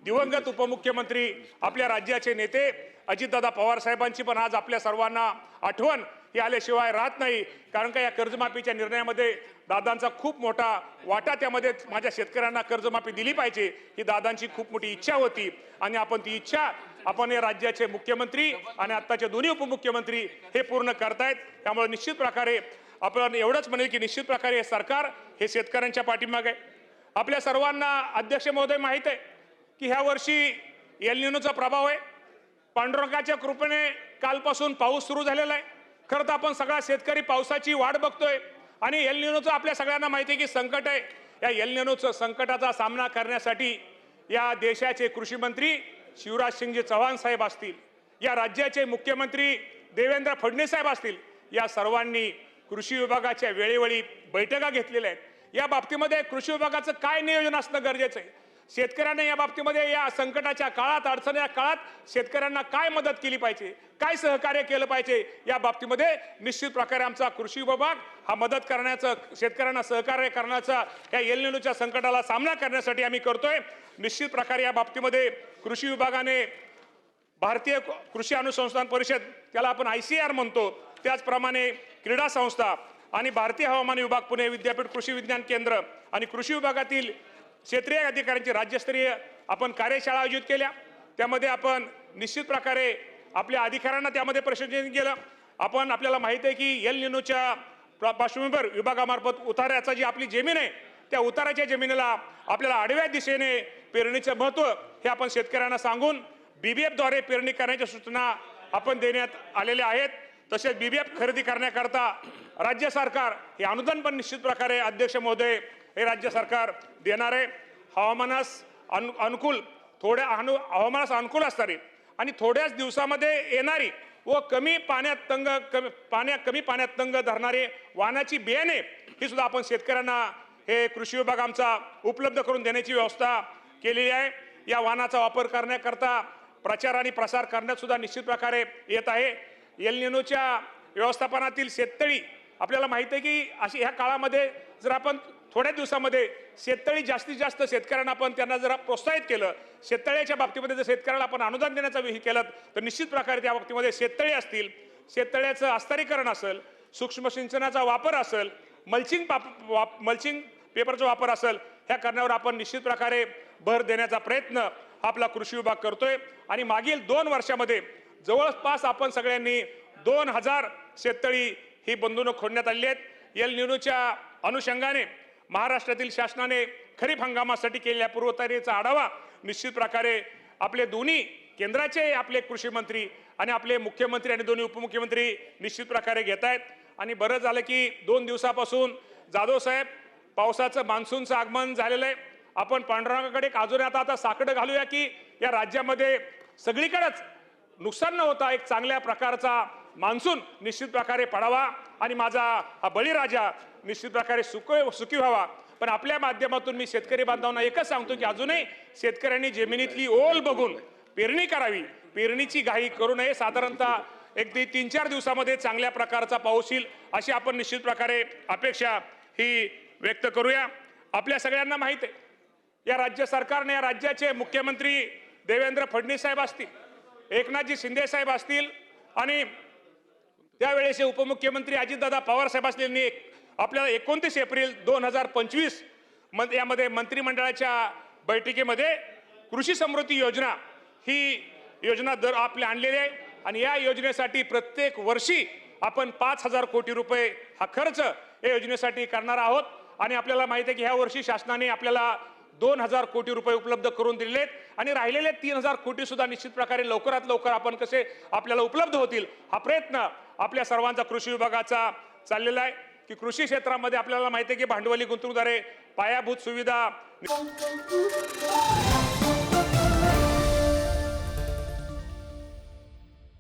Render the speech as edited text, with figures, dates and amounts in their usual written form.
दिवंगत उपमुख्यमंत्री आपल्या राज्याचे नेते अजितदादा पवार साहेबांची पण आज आपल्या सर्वांना आठवण ही आल्याशिवाय राहत नाही। कारण का या कर्जमाफीच्या निर्णयामध्ये दादांचा खूप मोठा वाटा, त्यामध्ये माझ्या शेतकऱ्यांना कर्जमाफी दिली पाहिजे ही दादांची खूप मोठी इच्छा होती आणि आपण ती इच्छा आपण या राज्याचे मुख्यमंत्री आणि आत्ताचे दोन्ही उपमुख्यमंत्री हे पूर्ण करतायत। त्यामुळे निश्चित प्रकारे आपण एवढंच म्हणेल की निश्चित प्रकारे हे सरकार हे शेतकऱ्यांच्या पाठीमागे आहे। आपल्या सर्वांना अध्यक्ष महोदय माहित आहे की ह्या वर्षी एल निनोचा प्रभाव आहे। पांडुरंगाच्या कृपेने कालपासून पाऊस सुरू झालेला आहे। खरं तर आपण सगळा शेतकरी पावसाची वाट बघतोय आणि एल निनोचं आपल्या सगळ्यांना माहिती आहे की संकट आहे। या एल निनोचं संकटाचा सामना करण्यासाठी या देशाचे कृषी मंत्री शिवराज सिंग चौहान साहेब असतील, या राज्याचे मुख्यमंत्री देवेंद्र फडणवीस साहेब असतील, या सर्वांनी कृषी विभागाच्या वेळोवेळी बैठका घेतलेल्या आहेत। या बाबतीमध्ये कृषी विभागाचं काय नियोजन असणं गरजेचं आहे, शेतकऱ्यांना या बाबतीमध्ये या संकटाच्या काळात अडचणीच्या काळात शेतकऱ्यांना काय मदत केली पाहिजे, काय सहकार्य केलं पाहिजे, या बाबतीमध्ये निश्चित प्रकारे आमचा कृषी विभाग हा मदत करण्याचं, शेतकऱ्यांना सहकार्य करण्याचा या एल निनोच्या संकटाला सामना करण्यासाठी आम्ही करतोय। निश्चित प्रकारे या बाबतीमध्ये कृषी विभागाने भारतीय कृषी अनुसंधान परिषद, त्याला आपण ICAR म्हणतो, त्याचप्रमाणे क्रीडा संस्था आणि भारतीय हवामान विभाग, पुणे विद्यापीठ कृषी विज्ञान केंद्र आणि कृषी विभागातील क्षेत्रीय अधिकाऱ्यांची राज्यस्तरीय आपण कार्यशाळा आयोजित केल्या। त्यामध्ये आपण निश्चित प्रकारे आपल्या अधिकाऱ्यांना त्यामध्ये प्रशिक्षण केलं। आपल्याला माहिती आहे की एल निनोच्या पार्श्वभूमीवर विभागामार्फत उतार्याचा जी आपली जमीन आहे त्या उताराच्या जमिनीला आपल्याला आडव्या दिशेने पेरणीचं महत्त्व हे आपण शेतकऱ्यांना सांगून BBF द्वारे पेरणी करण्याच्या सूचना आपण देण्यात आलेल्या आहेत। तसेच BBF खरेदी करण्याकरता राज्य सरकार हे अनुदान पण निश्चित प्रकारे अध्यक्ष महोदय हे राज्य सरकार देणार आहे। हवामानास अनुकूल हवामानास अनुकूल असणारी आणि थोड्याच दिवसामध्ये येणारी व कमी पाण्यात तंग धरणारे वाहनाची बियाणे ही सुद्धा आपण शेतकऱ्यांना हे कृषी विभाग आमचा उपलब्ध करून देण्याची व्यवस्था केलेली आहे। या वाहनाचा वापर करण्याकरता प्रचार आणि प्रसार करण्यात सुद्धा निश्चित प्रकारे येत आहे। एल निनोच्या व्यवस्थापनातील शेततळी आपल्याला माहिती आहे की अशी ह्या काळामध्ये जर आपण थोड्या दिवसामध्ये शेततळी जास्तीत जास्त शेतकऱ्यांना आपण त्यांना जरा प्रोत्साहित केलं, शेततळ्याच्या बाबतीमध्ये जर शेतकऱ्याला आपण अनुदान देण्याचा विधी केलं तर निश्चित प्रकारे त्या बाबतीमध्ये शेततळी असतील, शेततळ्याचं आस्तरीकरण असेल, सूक्ष्म सिंचनाचा वापर असेल, मल्चिंग पेपरचा वापर असेल, ह्या करण्यावर आपण निश्चित प्रकारे भर देण्याचा प्रयत्न आपला कृषी विभाग करतोय। आणि मागील 2 वर्षामध्ये जवळपास आपण सगळ्यांनी 2000 शेततळी ही बंधनं खोडण्यात आली आहेत। एल निनोच्या अनुषंगाने महाराष्ट्रातील शासनाने खरीप हंगामासाठी केलेल्या पूर्वतयारीचा आढावा निश्चित प्रकारे आपले दोन्ही केंद्राचे आपले कृषी मंत्री आणि आपले मुख्यमंत्री आणि दोन्ही उपमुख्यमंत्री निश्चित प्रकारे घेत आहेत। आणि बरं झालं की 2 दिवसापासून जाधव साहेब पावसाचं मान्सूनचं आगमन झालेलं आहे। आपण पांडुरंगाकडे अजून आता साकडं घालूया की या राज्यामध्ये सगळीकडेच नुकसान न होता एक चांगल्या प्रकारचा मान्सून निश्चित प्रकारे पडावा आणि माझा हा बळीराजा निश्चित प्रकारे सुखी व्हावा। पण आपल्या माध्यमातून मी शेतकरी बांधवांना एकच सांगतो की अजूनही शेतकऱ्यांनी जमिनीतली ओल बघून पेरणी करावी, पेरणीची घाई करू नये। साधारणतः 3-4 दिवसामध्ये चांगल्या प्रकारचा पाऊस येईल अशी आपण निश्चित प्रकारे अपेक्षा ही व्यक्त करूया। आपल्या सगळ्यांना माहिती आहे या राज्य सरकारने, या राज्याचे मुख्यमंत्री देवेंद्र फडणवीस साहेब असतील, एकनाथजी शिंदे साहेब असतील आणि त्यावेळेचे उपमुख्यमंत्री अजितदादा पवार साहेब असलेले आपल्याला 29 एप्रिल 2025 यामध्ये मंत्रिमंडळाच्या बैठकीमध्ये कृषी समृद्धी योजना ही योजना आपले आणलेली आहे। आणि या योजनेसाठी प्रत्येक वर्षी आपण 5000 कोटी रुपये हा खर्च या योजनेसाठी करणार आहोत। आणि आपल्याला माहिती आहे की ह्या वर्षी शासनाने आपल्याला 2000 कोटी रुपये उपलब्ध करून दिलेले आहेत आणि राहिलेले 3000 कोटी सुद्धा निश्चित प्रकारे लवकरात लवकर आपण कसे आपल्याला उपलब्ध होतील हा प्रयत्न आपल्या सर्वांचा कृषी विभागाचा चाललेला आहे। की कृषी क्षेत्रामध्ये आपल्याला माहिती आहे की भांडवली गुंतवणूकदारे पायाभूत सुविधा